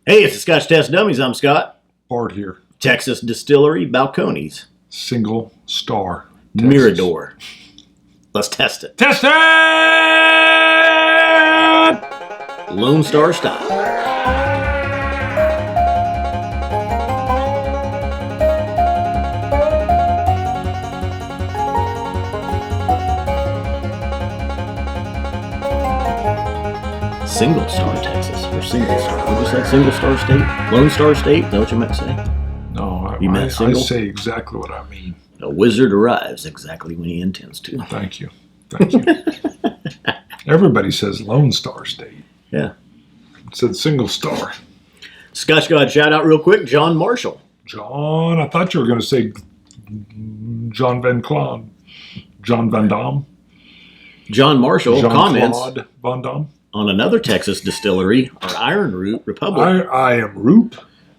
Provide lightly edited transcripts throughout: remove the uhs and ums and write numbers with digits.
Hey, it's the Scotch Test Dummies. I'm Scott. Bart here. Texas Distillery, Balcones. Single star. Texas. Mirador. Let's test it. Test it! Lone Star style. Single Star, Texas. Or Single Star. What did you say? Single Star State? Lone Star State? Is that what you meant to say? No, I say exactly what I mean. A wizard arrives exactly when he intends to. Thank you. Thank you. Everybody says Lone Star State. Yeah. It said Single Star. Scotch God shout out real quick. John Marshall. John, I thought you were going to say John Van Claude. John Van Damme. John Marshall comments Jean-Claude Van Damme. On another Texas distillery, our Iron Root Republic. I am Roop.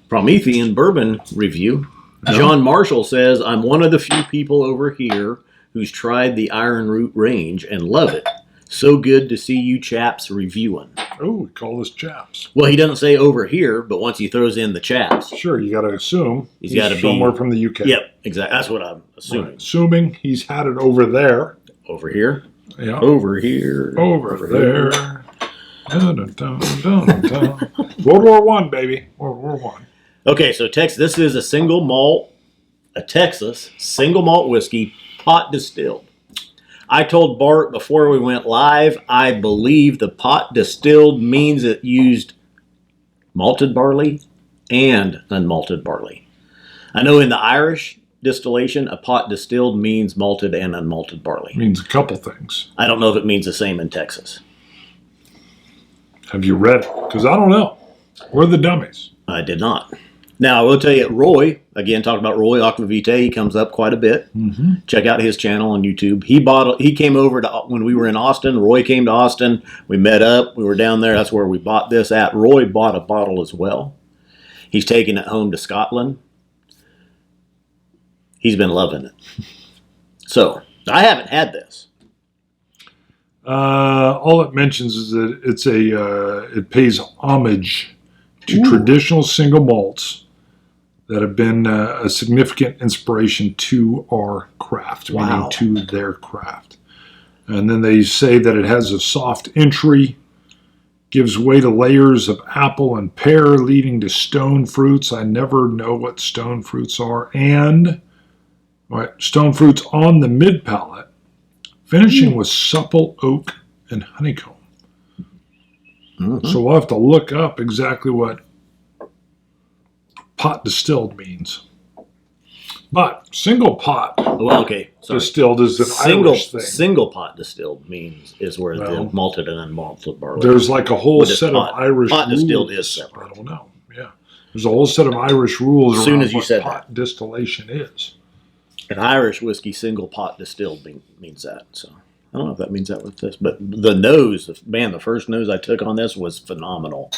Promethean Bourbon Review. John Marshall says, I'm one of the few people over here who's tried the Iron Root range and love it. So good to see you chaps reviewing. Oh, we call this chaps. Well, he doesn't say over here, but once he throws in the chaps. Sure, you got to assume he's got to be somewhere from the UK. Yep, exactly. That's what I'm assuming. Right. Assuming he's had it over there. Over here? Yeah. Over here. Over there. Dun, dun, dun, dun, dun. World War I, baby. World War I. Okay, so this is a Texas single malt whiskey, pot distilled. I told Bart before we went live, I believe the pot distilled means it used malted barley and unmalted barley. I know in the Irish distillation, a pot distilled means malted and unmalted barley. It means a couple things. I don't know if it means the same in Texas. Have you read it? Because I don't know. We're the dummies. I did not. Now, I will tell you, Roy, again, talking about Roy Aquavitae, he comes up quite a bit. Mm-hmm. Check out his channel on YouTube. He came over to, when we were in Austin, Roy came to Austin. We met up. We were down there. That's where we bought this at. Roy bought a bottle as well. He's taking it home to Scotland. He's been loving it. So, I haven't had this. All it mentions is that it pays homage to traditional single malts that have been a significant inspiration to our craft, meaning to their craft. And then they say that it has a soft entry, gives way to layers of apple and pear, leading to stone fruits. I never know what stone fruits are. And stone fruits on the mid palate, finishing with supple oak and honeycomb. Mm-hmm. So we'll have to look up exactly what pot distilled means. But single pot distilled is an Irish thing. Single pot distilled is where the malted and unmalted barley. There's like a whole set of Irish pot rules. Distilled is separate. I don't know. Yeah. There's a whole set of Irish rules as soon around as you what said pot distillation is. An Irish whiskey single pot distilled means that. So I don't know if that means that with this, but the nose, the first nose I took on this was phenomenal.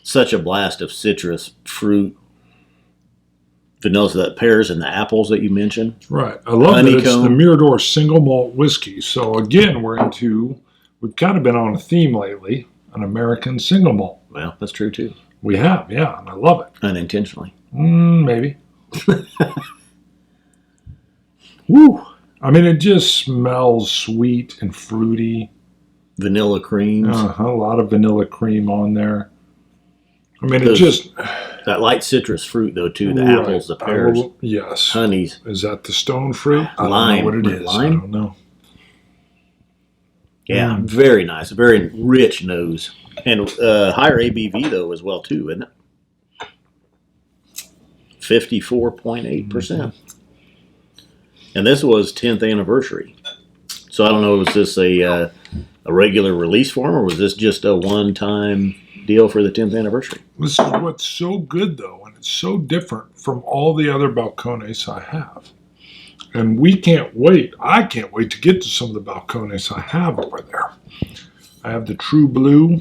Such a blast of citrus, fruit, vanilla, that pears and the apples that you mentioned. Right. I love that it's the Mirador Single Malt Whisky. So again, we've kind of been on a theme lately, an American single malt. Well, that's true too. We have, yeah, and I love it. Unintentionally. Maybe. Woo! I mean, it just smells sweet and fruity. Vanilla creams. A lot of vanilla cream on there. I mean, that light citrus fruit, though, too. The apples, the pears. Yes. Honeys. Is that the stone fruit? I don't know what it is. Lime? I don't know. Yeah, very nice. Very rich nose. And higher ABV, though, as well, too, isn't it? 54.8%. Mm-hmm. And this was 10th anniversary. So I don't know, was this a regular release form, or was this just a one-time deal for the 10th anniversary? This is what's so good, though, and it's so different from all the other Balcones I have. And we can't wait. I can't wait to get to some of the Balcones I have over there. I have the True Blue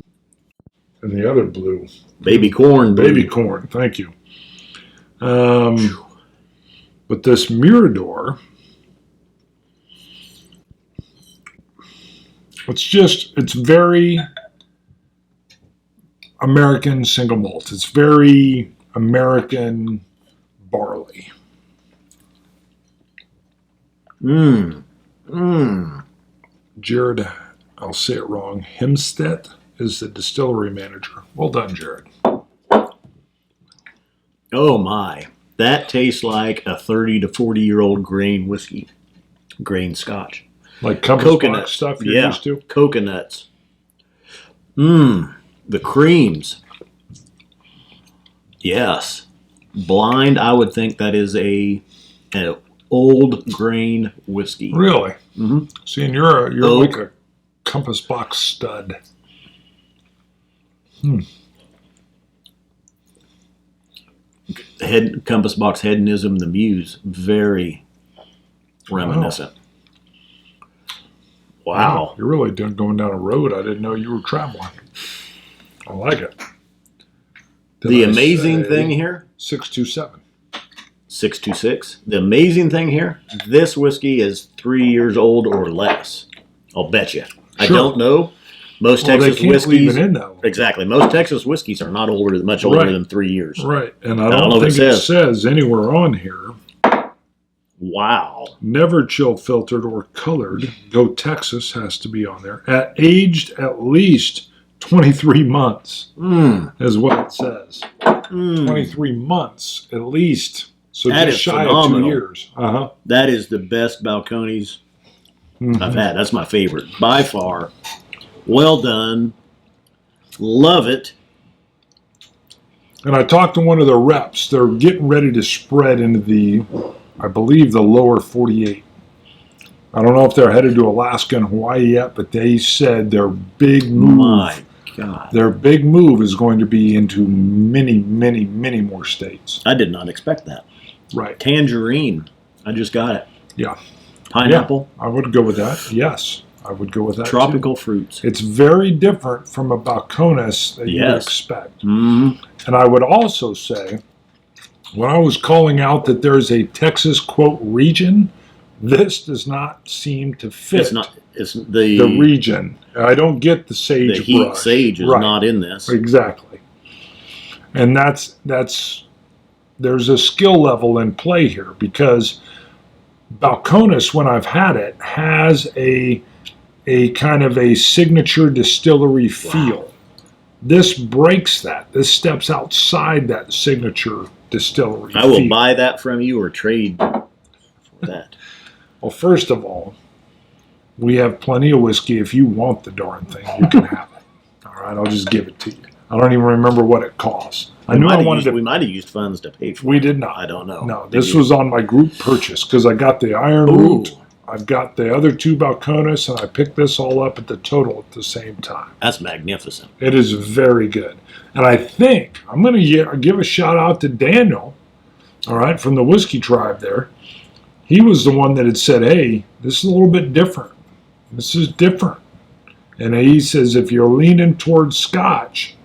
and the other blue. Baby corn. Baby corn, thank you. But this Mirador, it's very American single malt. It's very American barley. Jared, I'll say it wrong, Hemstedt is the distillery manager. Well done, Jared. Oh my. That tastes like a 30 to 40-year-old grain whiskey. Grain scotch. Like compass Coconut box stuff you're used to? Coconuts. The creams. Yes. Blind, I would think that is an old grain whiskey. Really? Mm-hmm. See, and you're like a compass box stud. Compass box hedonism, the muse, very reminiscent. Wow. You're really going down a road I didn't know you were traveling. I like it. The amazing thing here, 627. 626. The amazing thing here, this whiskey is 3 years old or less. I'll bet you. I don't know. Most Texas whiskeys, leave it in that one. Exactly. Most Texas whiskeys are not much older than 3 years. Right, and I don't think it says anywhere on here. Wow. Never chill filtered or colored. Go Texas has to be on there. Aged at least 23 months is what it says. 23 months at least. So that just shy of 2 years. That is the best Balcones I've had. That's my favorite by far. Well done. Love it. And I talked to one of the reps. They're getting ready to spread into I believe, the lower 48. I don't know if they're headed to Alaska and Hawaii yet, but they said their big move. My God. Their big move is going to be into many, many, many more states. I did not expect that. Right. Tangerine. I just got it. Yeah. Pineapple. Yeah, I would go with that. Yes. I would go with that. Tropical fruits. It's very different from a Balcones that you would expect. And I would also say, when I was calling out that there's a Texas, quote, region, this does not seem to fit. It's the region. I don't get the sage The heat brush. sage is not in this. Exactly. And there's a skill level in play here because Balcones, when I've had it, has a kind of a signature distillery feel. This breaks that. This steps outside that signature distillery feel. I will buy that from you or trade for that. Well, first of all, we have plenty of whiskey. If you want the darn thing, you can have it. All right, I'll just give it to you. I don't even remember what it costs. We might have used funds to pay for it. We did not. I don't know. No, this was on my group purchase because I got the Iron Root. I've got the other two Balcones, and I picked this all up at the total at the same time. That's magnificent. It is very good. And I think I'm going to give a shout out to Daniel, all right, from the Whiskey Tribe there. He was the one that had said, hey, this is a little bit different. This is different. And he says, if you're leaning towards Scotch,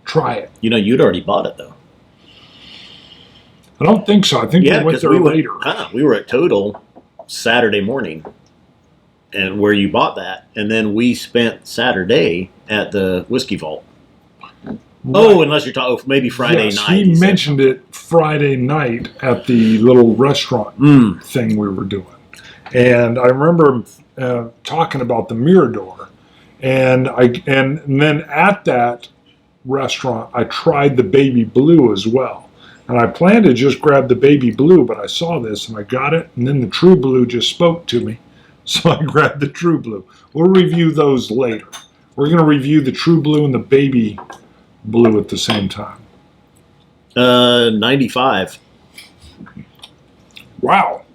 try it. You know, you'd already bought it, though. I don't think so. I think we went there later. We were at Total Saturday morning, and where you bought that, and then we spent Saturday at the Whiskey Vault. Right. Oh, unless you're talking maybe Friday night. He mentioned it Friday night at the little restaurant thing we were doing, and I remember talking about the Mirador, and then at that restaurant I tried the baby blue as well. And I planned to just grab the baby blue, but I saw this and I got it, and then the true blue just spoke to me. So I grabbed the true blue. We'll review those later. We're going to review the true blue and the baby blue at the same time. 95. Wow.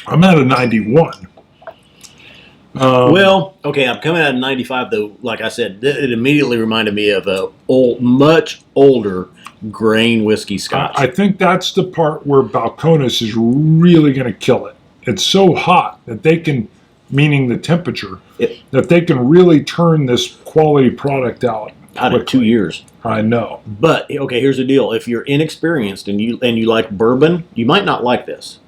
I'm at a 91. Well, okay, I'm coming out of 95, though. Like I said, it immediately reminded me of a much older grain whiskey Scotch. I think that's the part where Balcones is really going to kill it. It's so hot that they can, meaning the temperature, that they can really turn this quality product out in 2 years. I know. But, okay, here's the deal. If you're inexperienced and you like bourbon, you might not like this.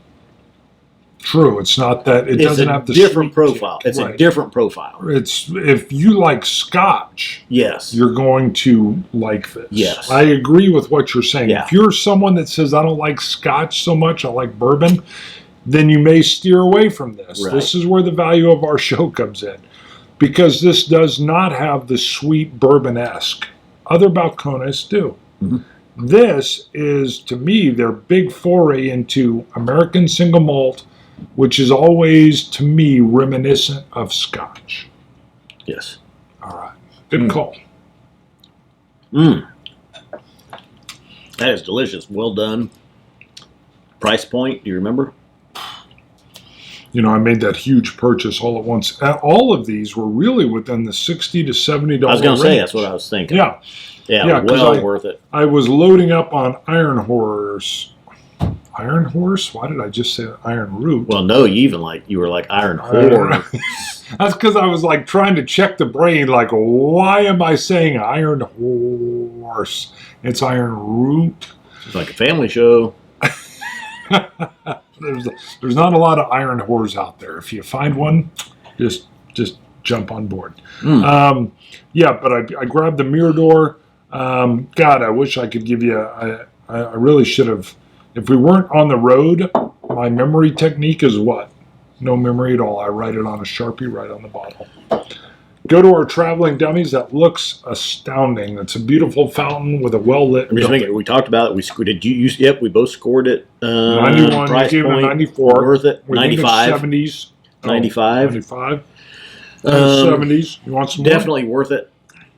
True. It's not that it It's doesn't a have the different sweet profile. kick. It's Right. a different profile. It's if you like Scotch, Yes. you're going to like this. Yes. I agree with what you're saying. Yeah. If you're someone that says I don't like Scotch so much, I like bourbon, then you may steer away from this. Right. This is where the value of our show comes in, because this does not have the sweet bourbon-esque. Other Balcones do. Mm-hmm. This is, to me, their big foray into American single malt, which is always, to me, reminiscent of Scotch. Yes. All right. Good call. That is delicious. Well done. Price point, do you remember? You know, I made that huge purchase all at once. All of these were really within the $60 to $70 I was going to say, range. that's what I was thinking. Yeah. Yeah, 'cause well worth it. I was loading up on Iron Horse. Iron Horse? Why did I just say Iron Root? Well, no, you were like Iron Horse. That's because I was like trying to check the brain, like, why am I saying Iron Horse? It's Iron Root. It's like a family show. There's not a lot of Iron Whores out there. If you find one, just jump on board. Yeah, but I grabbed the Mirador. God, I wish I could give you I really should have. If we weren't on the road, my memory technique is what? No memory at all. I write it on a Sharpie right on the bottle. Go to our traveling dummies. That looks astounding. It's a beautiful fountain with a well-lit. I'm just thinking, we talked about it. We scored it. Yep, we both scored it. 91, price you gave it point, a 94. Worth it. We think it's 95. 70s. 95. 95. 70s. You want some more? Definitely worth it.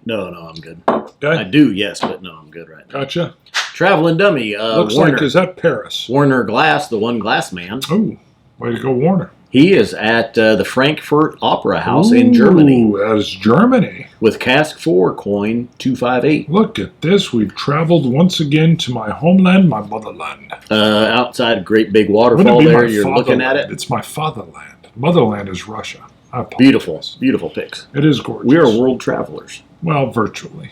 No, I'm good. Okay. I do, yes, but no, I'm good right now. Gotcha. Traveling dummy. Looks Warner, like, is that Paris? Warner Glass, the one glass man. Oh, way to go, Warner. He is at the Frankfurt Opera House in Germany Ooh, that is Germany. with cask 4 coin 258. Look at this. We've traveled once again to my homeland, my motherland. Outside a great big Wouldn't waterfall it be there. my You're looking at fatherland? it. It's my fatherland. Motherland is Russia. I apologize. Beautiful, beautiful pics. It is gorgeous. We are world travelers. Well, virtually.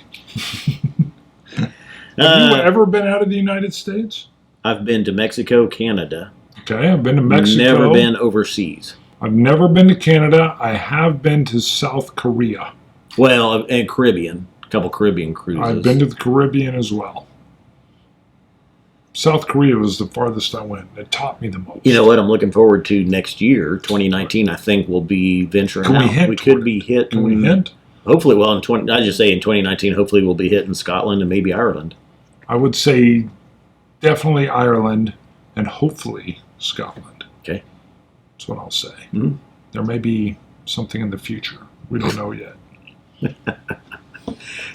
Have you ever been out of the United States? I've been to Mexico, Canada. Okay, I've been to Mexico. Never been overseas. I've never been to Canada. I have been to South Korea. Well, and Caribbean. A couple Caribbean cruises. I've been to the Caribbean as well. South Korea was the farthest I went. It taught me the most. You know what I'm looking forward to next year, 2019, I think we'll be venturing Can we out. hint We toward could be hit. Can we hint? Hopefully, well, I just say in 2019, hopefully we'll be hitting Scotland and maybe Ireland. I would say definitely Ireland and hopefully Scotland. Okay. That's what I'll say. Mhm. There may be something in the future. We don't know yet.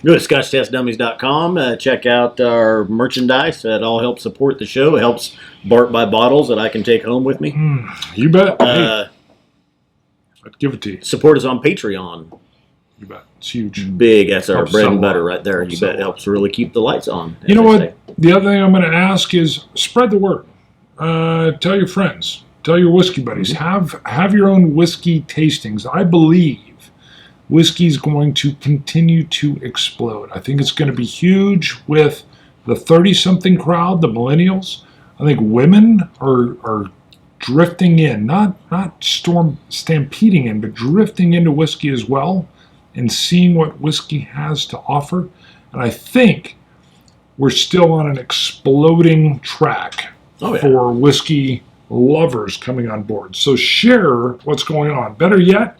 Go to ScotchTestDummies.com. Check out our merchandise. That all helps support the show. It helps Bart buy bottles that I can take home with me. You bet. Hey, I'd give it to you. Support us on Patreon. You bet. It's huge. Big. That's our Helps bread sell and a butter lot. right there. Helps You sell bet. a It lot. helps really keep the lights on. You know as what? they say. The other thing I'm going to ask is spread the word. Tell your friends. Tell your whiskey buddies. Have your own whiskey tastings. I believe whiskey is going to continue to explode. I think it's going to be huge with the 30-something crowd, the millennials. I think women are drifting in, not stampeding in, but drifting into whiskey as well and seeing what whiskey has to offer. And I think we're still on an exploding track for whiskey lovers coming on board. So share what's going on. Better yet,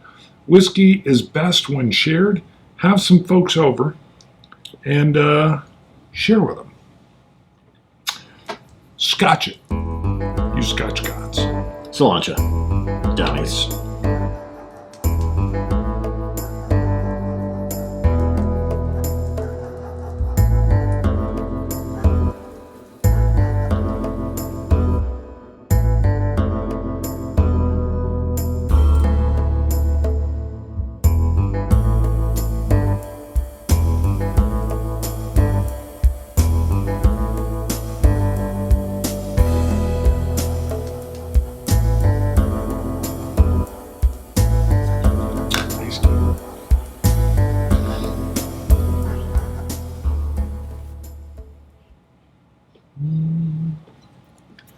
whiskey is best when shared. Have some folks over and share with them. Scotch it. You Scotch gods. Cilantro. Dummies.